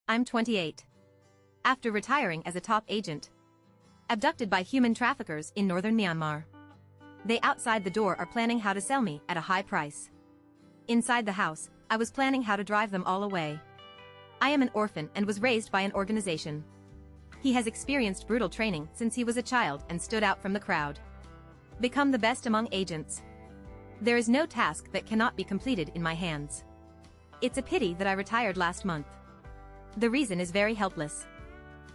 I'm 28. After retiring as a top agent. Abducted by human traffickers in northern Myanmar. They outside the door are planning how to sell me at a high price. Inside the house, I was planning how to drive them all away. I am an orphan and was raised by an organization. He has experienced brutal training since he was a child and stood out from the crowd. Become the best among agents. There is no task that cannot be completed in my hands. It's a pity that I retired last month. The reason is very helpless.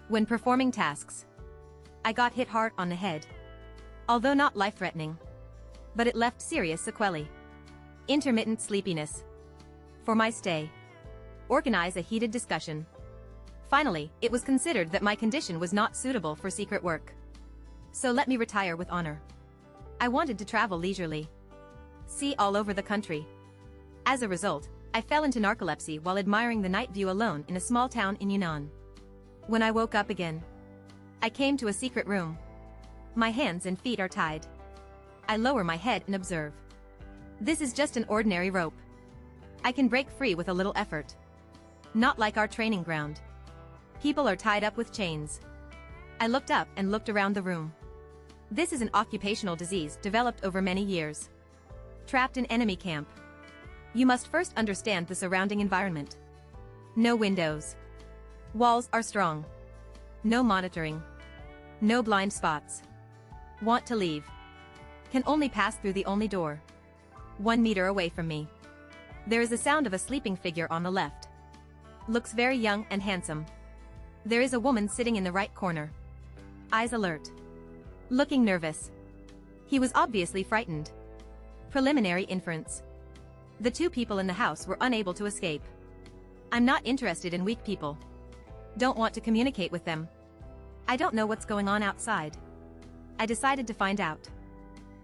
When performing tasks, I got hit hard on the head. Although not life-threatening. But it left serious sequelae. Intermittent sleepiness. For my stay. Organize a heated discussion. Finally, it was considered that my condition was not suitable for secret work. So let me retire with honor. I wanted to travel leisurely. See all over the country. As a result, I fell into narcolepsy while admiring the night view alone in a small town in Yunnan. When I woke up again, I came to a secret room. My hands and feet are tied. I lower my head and observe. This is just an ordinary rope. I can break free with a little effort. Not like our training ground. People are tied up with chains. I looked up and looked around the room. This is an occupational disease developed over many years. Trapped in enemy camp. You must first understand the surrounding environment. No windows. Walls are strong. No monitoring. No blind spots. Want to leave. Can only pass through the only door. 1 meter away from me. There is a sound of a sleeping figure on the left. Looks very young and handsome. There is a woman sitting in the right corner. Eyes alert. Looking nervous. He was obviously frightened. Preliminary inference. The two people in the house were unable to escape. I'm not interested in weak people. Don't want to communicate with them. I don't know what's going on outside. I decided to find out.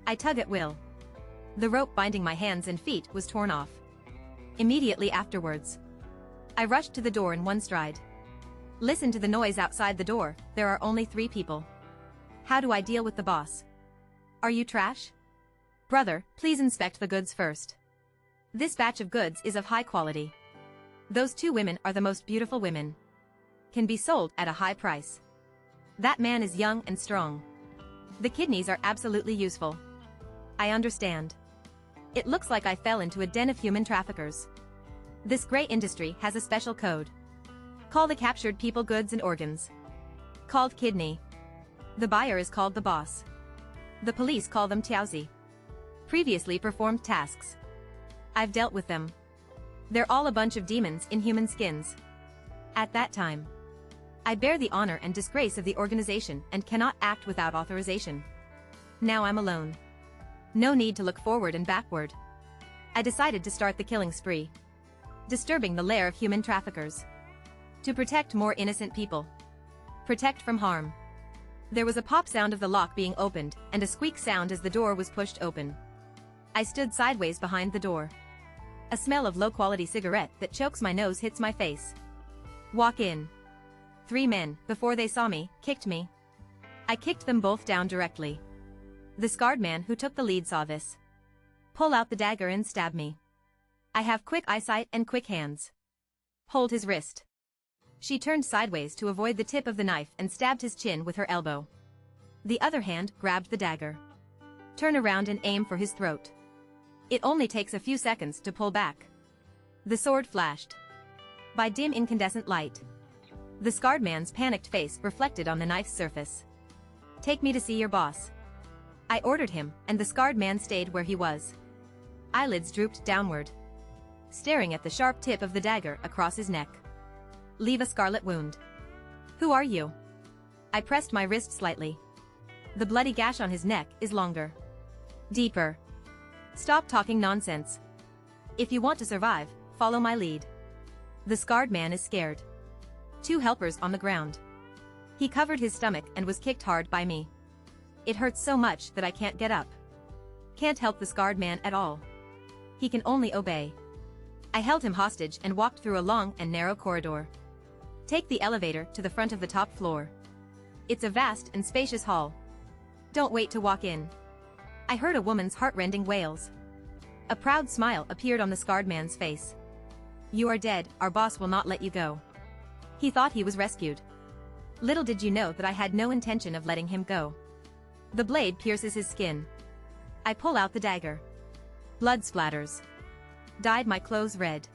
I tug at will. The rope binding my hands and feet was torn off. Immediately afterwards, I rushed to the door in one stride. Listen to the noise outside the door, there are only 3 people. How do I deal with the boss? Are you trash? Brother, please inspect the goods first. This batch of goods is of high quality. Those 2 women are the most beautiful women. Can be sold at a high price. That man is young and strong. The kidneys are absolutely useful. I understand. It looks like I fell into a den of human traffickers. This gray industry has a special code. Call the captured people goods and organs. Called kidney. The buyer is called the boss. The police call them Tiaozi. Previously performed tasks. I've dealt with them. They're all a bunch of demons in human skins. At that time, I bear the honor and disgrace of the organization and cannot act without authorization. Now I'm alone. No need to look forward and backward. I decided to start the killing spree. Disturbing the lair of human traffickers. To protect more innocent people. Protect from harm. There was a pop sound of the lock being opened and a squeak sound as the door was pushed open. I stood sideways behind the door. A smell of low-quality cigarette that chokes my nose hits my face. Walk in. 3 men, before they saw me, kicked me. I kicked them both down directly. The scarred man who took the lead saw this. Pull out the dagger and stab me. I have quick eyesight and quick hands. Hold his wrist. She turned sideways to avoid the tip of the knife and stabbed his chin with her elbow. The other hand grabbed the dagger. Turn around and aim for his throat. It only takes a few seconds to pull back. The sword flashed. By dim incandescent light. The scarred man's panicked face reflected on the knife's surface. Take me to see your boss. I ordered him, and the scarred man stayed where he was. Eyelids drooped downward. Staring at the sharp tip of the dagger across his neck. Leave a scarlet wound. Who are you? I pressed my wrist slightly. The bloody gash on his neck is longer. Deeper. Stop talking nonsense. If you want to survive, follow my lead. The scarred man is scared. 2 helpers on the ground. He covered his stomach and was kicked hard by me. It hurts so much that I can't get up. Can't help the scarred man at all. He can only obey. I held him hostage and walked through a long and narrow corridor. Take the elevator to the front of the top floor. It's a vast and spacious hall. Don't wait to walk in. I heard a woman's heart-rending wails. A proud smile appeared on the scarred man's face. You are dead, our boss will not let you go. He thought he was rescued. Little did you know that I had no intention of letting him go. The blade pierces his skin. I pull out the dagger. Blood splatters. Dyed my clothes red.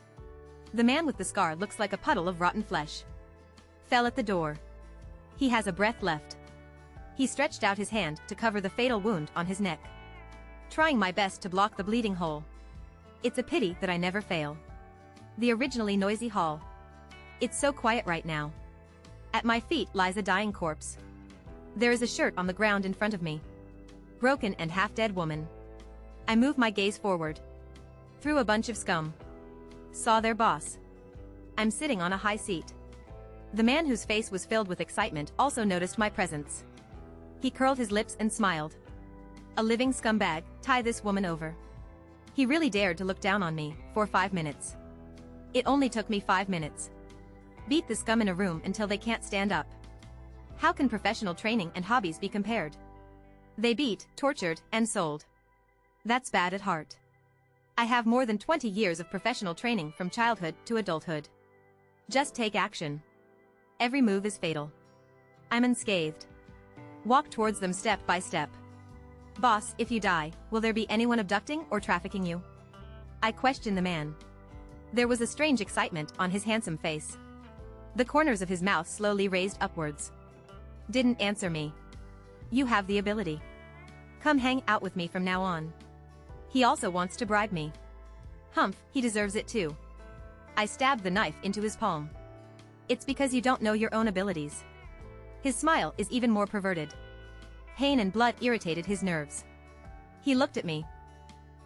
The man with the scar looks like a puddle of rotten flesh. Fell at the door. He has a breath left. He stretched out his hand to cover the fatal wound on his neck. Trying my best to block the bleeding hole. It's a pity that I never fail. The originally noisy hall. It's so quiet right now. At my feet lies a dying corpse. There is a shirt on the ground in front of me. Broken and half-dead woman. I move my gaze forward. Through a bunch of scum. Saw their boss. I'm sitting on a high seat. The man whose face was filled with excitement also noticed my presence. He curled his lips and smiled. A living scumbag, tie this woman over. He really dared to look down on me, for 5 minutes. It only took me 5 minutes. Beat the scum in a room until they can't stand up. How can professional training and hobbies be compared? They beat, tortured, and sold. That's bad at heart. I have more than 20 years of professional training from childhood to adulthood. Just take action. Every move is fatal. I'm unscathed. Walk towards them step by step. Boss, if you die, will there be anyone abducting or trafficking you? I question the man. There was a strange excitement on his handsome face. The corners of his mouth slowly raised upwards. Didn't answer me. You have the ability. Come hang out with me from now on. He also wants to bribe me. Humph, he deserves it too. I stabbed the knife into his palm. It's because you don't know your own abilities. His smile is even more perverted. Pain and blood irritated his nerves. He looked at me.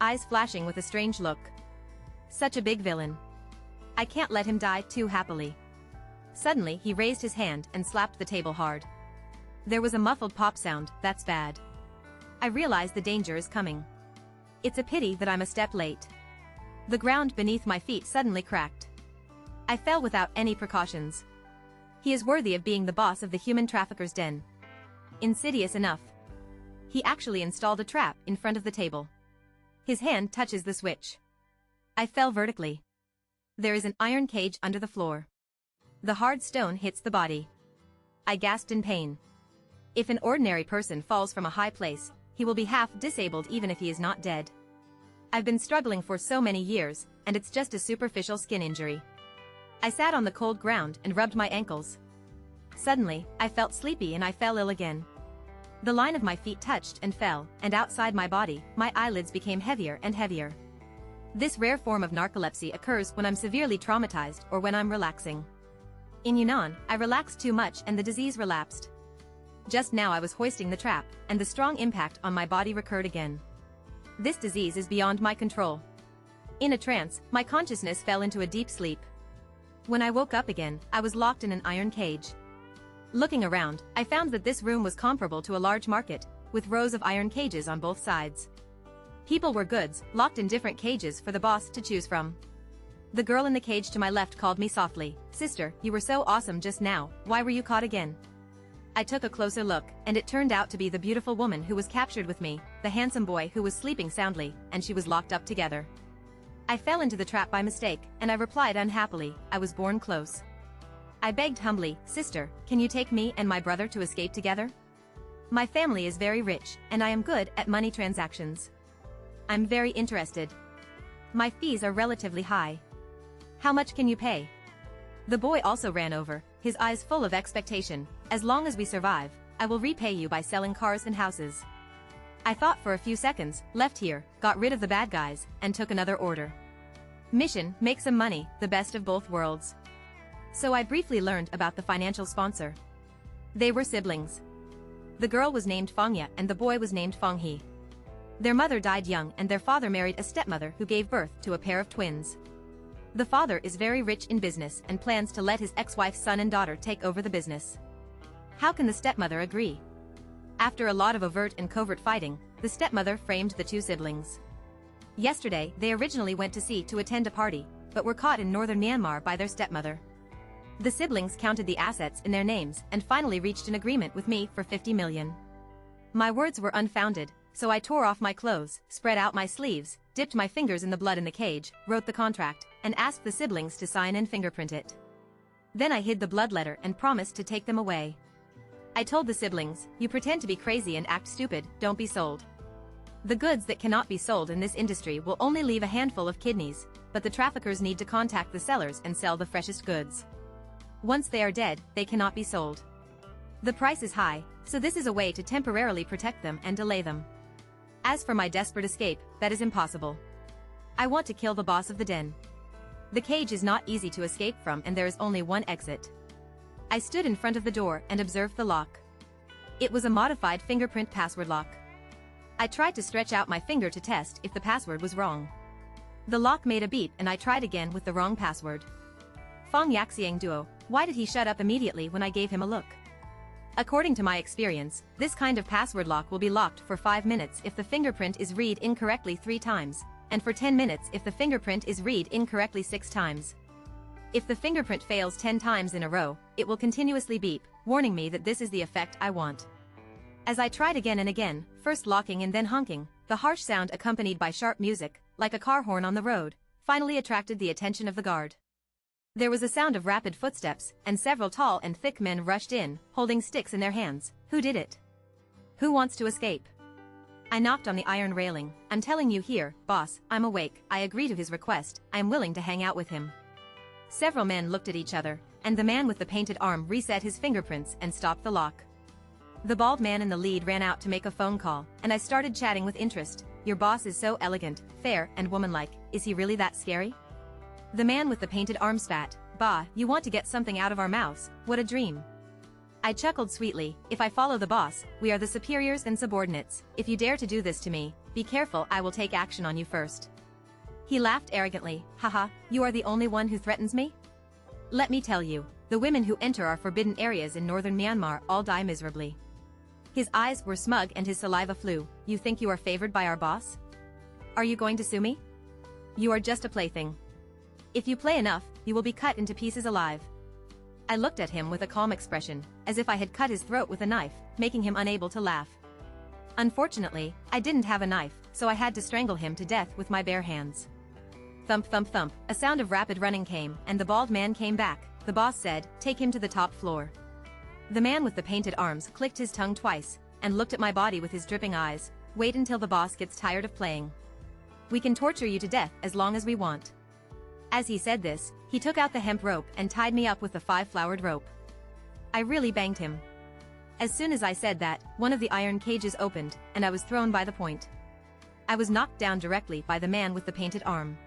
Eyes flashing with a strange look. Such a big villain. I can't let him die too happily. Suddenly he raised his hand and slapped the table hard. There was a muffled pop sound. That's bad. I realize the danger is coming. It's a pity that I'm a step late. The ground beneath my feet suddenly cracked. I fell without any precautions. He is worthy of being the boss of the human trafficker's den. Insidious enough. He actually installed a trap in front of the table. His hand touches the switch. I fell vertically. There is an iron cage under the floor. The hard stone hits the body. I gasped in pain. If an ordinary person falls from a high place, he will be half disabled even if he is not dead. I've been struggling for so many years, and it's just a superficial skin injury. I sat on the cold ground and rubbed my ankles. Suddenly, I felt sleepy and I fell ill again. The line of my feet touched and fell, and outside my body, my eyelids became heavier and heavier. This rare form of narcolepsy occurs when I'm severely traumatized or when I'm relaxing. In Yunnan, I relaxed too much and the disease relapsed. Just now I was hoisting the trap, and the strong impact on my body recurred again. This disease is beyond my control. In a trance, my consciousness fell into a deep sleep. When I woke up again, I was locked in an iron cage. Looking around, I found that this room was comparable to a large market, with rows of iron cages on both sides. People were goods, locked in different cages for the boss to choose from. The girl in the cage to my left called me softly, "Sister, you were so awesome just now, why were you caught again?" I took a closer look, and it turned out to be the beautiful woman who was captured with me, the handsome boy who was sleeping soundly, and she was locked up together. I fell into the trap by mistake, and I replied unhappily, "I was born close." I begged humbly, "Sister, can you take me and my brother to escape together? My family is very rich, and I am good at money transactions. I'm very interested. My fees are relatively high. How much can you pay?" The boy also ran over, his eyes full of expectation. "As long as we survive, I will repay you by selling cars and houses." I thought for a few seconds, left here, got rid of the bad guys, and took another order. Mission, make some money, the best of both worlds. So I briefly learned about the financial sponsor. They were siblings. The girl was named Fangya and the boy was named Fanghe. Their mother died young and their father married a stepmother who gave birth to a pair of twins. The father is very rich in business and plans to let his ex-wife's son and daughter take over the business. How can the stepmother agree? After a lot of overt and covert fighting, the stepmother framed the two siblings. Yesterday, they originally went to sea to attend a party, but were caught in northern Myanmar by their stepmother. The siblings counted the assets in their names and finally reached an agreement with me for 50 million. My words were unfounded, so I tore off my clothes, spread out my sleeves, dipped my fingers in the blood in the cage, wrote the contract, and asked the siblings to sign and fingerprint it. Then I hid the blood letter and promised to take them away. I told the siblings, you pretend to be crazy and act stupid, don't be sold. The goods that cannot be sold in this industry will only leave a handful of kidneys, but the traffickers need to contact the sellers and sell the freshest goods. Once they are dead, they cannot be sold. The price is high, so this is a way to temporarily protect them and delay them. As for my desperate escape, that is impossible. I want to kill the boss of the den. The cage is not easy to escape from and there is only one exit. I stood in front of the door and observed the lock. It was a modified fingerprint password lock. I tried to stretch out my finger to test if the password was wrong. The lock made a beep and I tried again with the wrong password. Fong Yaxiang Duo, why did he shut up immediately when I gave him a look? According to my experience, this kind of password lock will be locked for 5 minutes if the fingerprint is read incorrectly 3 times, and for 10 minutes if the fingerprint is read incorrectly 6 times. If the fingerprint fails 10 times in a row, it will continuously beep, warning me that this is the effect I want. As I tried again and again, first locking and then honking, the harsh sound accompanied by sharp music, like a car horn on the road, finally attracted the attention of the guard. There was a sound of rapid footsteps, and several tall and thick men rushed in, holding sticks in their hands. Who did it? Who wants to escape? I knocked on the iron railing. I'm telling you here, boss, I'm awake. I agree to his request. I am willing to hang out with him. Several men looked at each other, and the man with the painted arm reset his fingerprints and stopped the lock. The bald man in the lead ran out to make a phone call, and I started chatting with interest. Your boss is so elegant, fair, and womanlike. Is he really that scary? The man with the painted arm spat. Bah, you want to get something out of our mouths, what a dream. I chuckled sweetly. If I follow the boss, we are the superiors and subordinates. If you dare to do this to me, be careful, I will take action on you first. He laughed arrogantly. Haha, you are the only one who threatens me? Let me tell you, the women who enter our forbidden areas in northern Myanmar all die miserably. His eyes were smug and his saliva flew. You think you are favored by our boss? Are you going to sue me? You are just a plaything. If you play enough, you will be cut into pieces alive. I looked at him with a calm expression, as if I had cut his throat with a knife, making him unable to laugh. Unfortunately, I didn't have a knife, so I had to strangle him to death with my bare hands. Thump thump thump, a sound of rapid running came, and the bald man came back. The boss said, take him to the top floor. The man with the painted arms clicked his tongue twice, and looked at my body with his dripping eyes. Wait until the boss gets tired of playing. We can torture you to death as long as we want. As he said this, he took out the hemp rope and tied me up with the 5-flowered rope. I really banged him. As soon as I said that, one of the iron cages opened, and I was thrown by the point. I was knocked down directly by the man with the painted arm.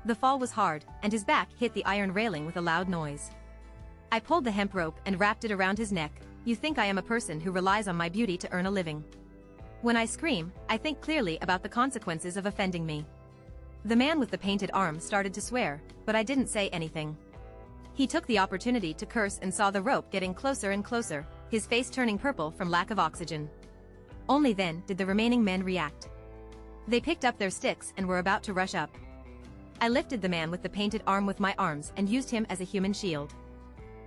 The fall was hard, and his back hit the iron railing with a loud noise. I pulled the hemp rope and wrapped it around his neck. You think I am a person who relies on my beauty to earn a living. When I scream, I think clearly about the consequences of offending me. The man with the painted arm started to swear, but I didn't say anything. He took the opportunity to curse and saw the rope getting closer and closer, his face turning purple from lack of oxygen. Only then did the remaining men react. They picked up their sticks and were about to rush up. I lifted the man with the painted arm with my arms and used him as a human shield.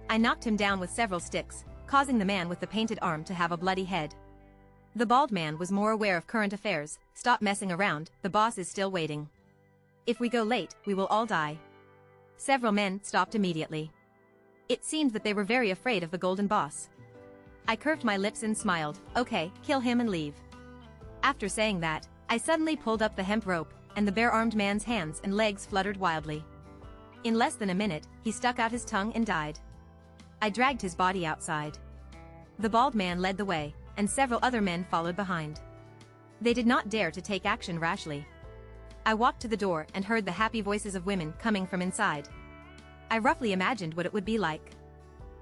I knocked him down with several sticks, causing the man with the painted arm to have a bloody head. The bald man was more aware of current affairs. Stop messing around, the boss is still waiting. If we go late, we will all die. Several men stopped immediately. It seemed that they were very afraid of the golden boss. I curved my lips and smiled. Okay, kill him and leave. After saying that, I suddenly pulled up the hemp rope, and the bare-armed man's hands and legs fluttered wildly. In less than a minute, he stuck out his tongue and died. I dragged his body outside. The bald man led the way, and several other men followed behind. They did not dare to take action rashly. I walked to the door and heard the happy voices of women coming from inside. I roughly imagined what it would be like.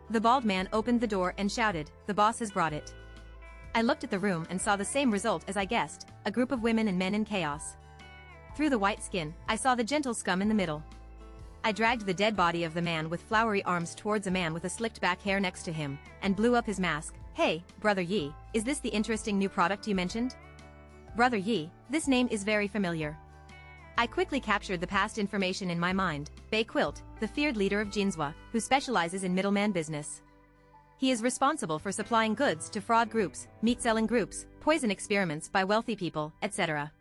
The bald man opened the door and shouted, "The boss has brought it." I looked at the room and saw the same result as I guessed, a group of women and men in chaos. Through the white skin, I saw the gentle scum in the middle. I dragged the dead body of the man with flowery arms towards a man with a slicked back hair next to him, and blew up his mask. Hey, Brother Yi, is this the interesting new product you mentioned? Brother Yi, this name is very familiar. I quickly captured the past information in my mind. Bei Quilt, the feared leader of Jinswa, who specializes in middleman business. He is responsible for supplying goods to fraud groups, meat-selling groups, poison experiments by wealthy people, etc.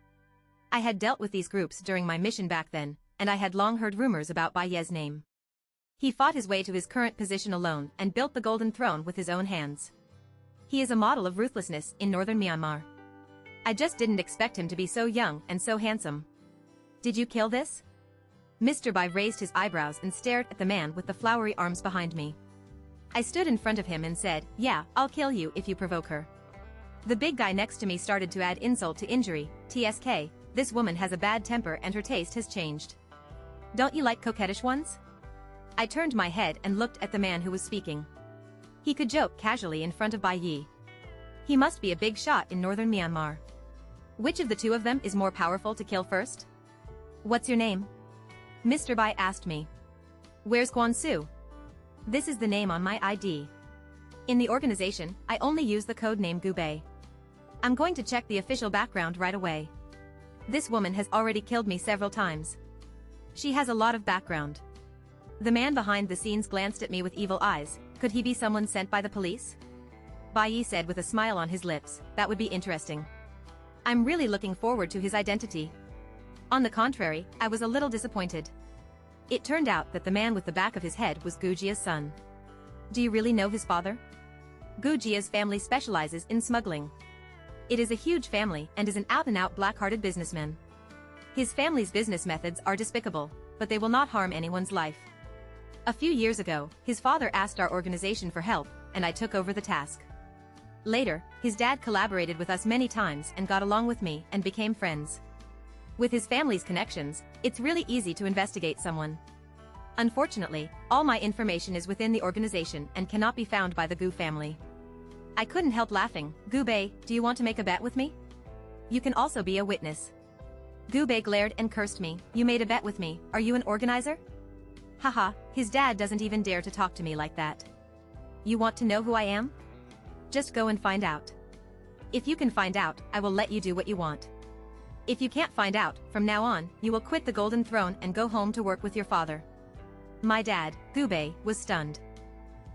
I had dealt with these groups during my mission back then, and I had long heard rumors about Bai Ye's name. He fought his way to his current position alone and built the golden throne with his own hands. He is a model of ruthlessness in northern Myanmar. I just didn't expect him to be so young and so handsome. Did you kill this? Mr. Bai raised his eyebrows and stared at the man with the flowery arms behind me. I stood in front of him and said, yeah, I'll kill you if you provoke her. The big guy next to me started to add insult to injury. TSK, this woman has a bad temper and her taste has changed. Don't you like coquettish ones? I turned my head and looked at the man who was speaking. He could joke casually in front of Bai Yi. He must be a big shot in northern Myanmar. Which of the two of them is more powerful to kill first? What's your name? Mr. Bai asked me. Where's Guan Su? This is the name on my ID. In the organization, I only use the code name Gubei. I'm going to check the official background right away. This woman has already killed me several times. She has a lot of background. The man behind the scenes glanced at me with evil eyes. Could he be someone sent by the police? Bai Yi said with a smile on his lips, that would be interesting. I'm really looking forward to his identity. On the contrary, I was a little disappointed. It turned out that the man with the back of his head was Gu Jia's son. Do you really know his father? Gu Jia's family specializes in smuggling. It is a huge family and is an out-and-out black-hearted businessman. His family's business methods are despicable, but they will not harm anyone's life. A few years ago, his father asked our organization for help, and I took over the task. Later, his dad collaborated with us many times and got along with me and became friends. With his family's connections, it's really easy to investigate someone. Unfortunately, all my information is within the organization and cannot be found by the Gu family. I couldn't help laughing. Gu Bei, do you want to make a bet with me? You can also be a witness. Gu Bei glared and cursed me. You made a bet with me, are you an organizer? Haha, his dad doesn't even dare to talk to me like that. You want to know who I am? Just go and find out. If you can find out, I will let you do what you want. If you can't find out, from now on, you will quit the Golden Throne and go home to work with your father. My dad, Gu Bei, was stunned.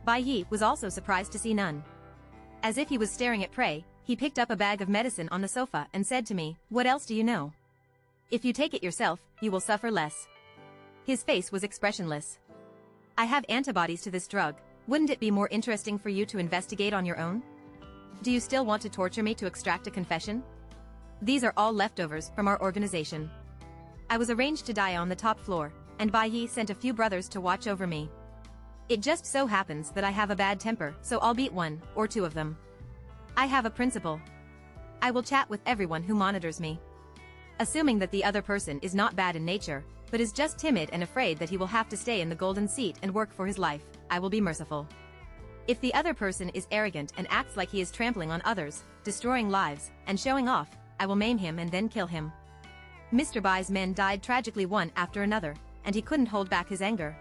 Bai Yi was also surprised to see none. As if he was staring at prey, he picked up a bag of medicine on the sofa and said to me, what else do you know? If you take it yourself, you will suffer less. His face was expressionless. I have antibodies to this drug. Wouldn't it be more interesting for you to investigate on your own? Do you still want to torture me to extract a confession? These are all leftovers from our organization. I was arranged to die on the top floor, and Bai Yi sent a few brothers to watch over me. It just so happens that I have a bad temper, so I'll beat one or two of them. I have a principle. I will chat with everyone who monitors me. Assuming that the other person is not bad in nature, but is just timid and afraid that he will have to stay in the golden seat and work for his life, I will be merciful. If the other person is arrogant and acts like he is trampling on others, destroying lives, and showing off, I will maim him and then kill him. Mr. Bai's men died tragically one after another, and he couldn't hold back his anger.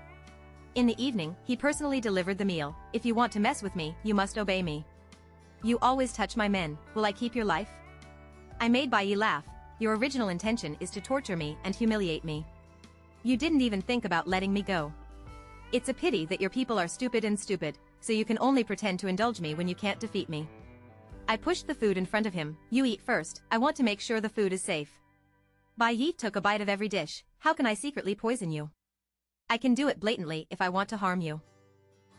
In the evening, he personally delivered the meal. If you want to mess with me, you must obey me. You always touch my men, will I keep your life? I made Bai Yi laugh. Your original intention is to torture me and humiliate me. You didn't even think about letting me go. It's a pity that your people are stupid, so you can only pretend to indulge me when you can't defeat me. I pushed the food in front of him. You eat first, I want to make sure the food is safe. Bai Yi took a bite of every dish. How can I secretly poison you? I can do it blatantly if I want to harm you.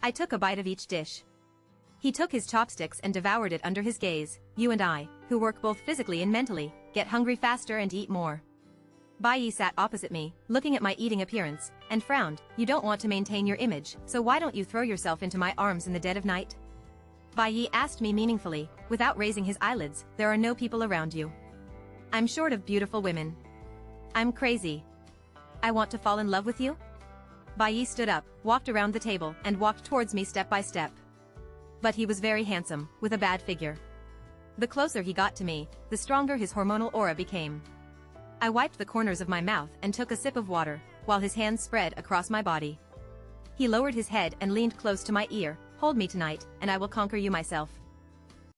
I took a bite of each dish. He took his chopsticks and devoured it under his gaze. You and I, who work both physically and mentally, get hungry faster and eat more. Bai Yi sat opposite me, looking at my eating appearance, and frowned. You don't want to maintain your image, so why don't you throw yourself into my arms in the dead of night? Bai Yi asked me meaningfully, without raising his eyelids. There are no people around you. I'm short of beautiful women. I'm crazy. I want to fall in love with you? Bai Yi stood up, walked around the table, and walked towards me step by step. But he was very handsome, with a bad figure. The closer he got to me, the stronger his hormonal aura became. I wiped the corners of my mouth and took a sip of water, while his hands spread across my body. He lowered his head and leaned close to my ear. Hold me tonight, and I will conquer you myself.